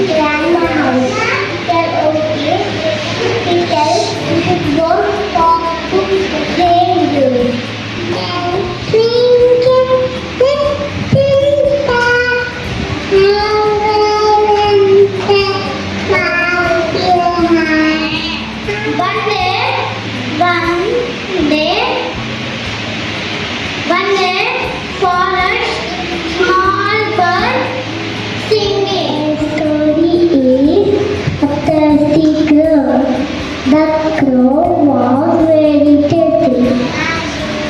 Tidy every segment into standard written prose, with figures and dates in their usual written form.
grandma house. Tell okay. He tells you should don't talk to strangers. And one day, forest, small bird singing. The story is a thirsty crow. The crow was very thirsty.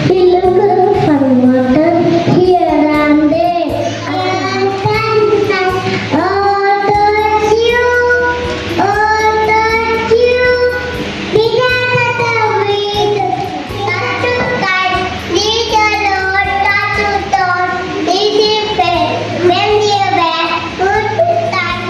He looked for water here and there. Oh, touch you, oh, touch you. Began at the weed, touch to touch, lead alone, touch to touch, easy pay, when you wear, good to touch,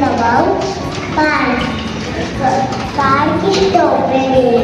about park. Park is open.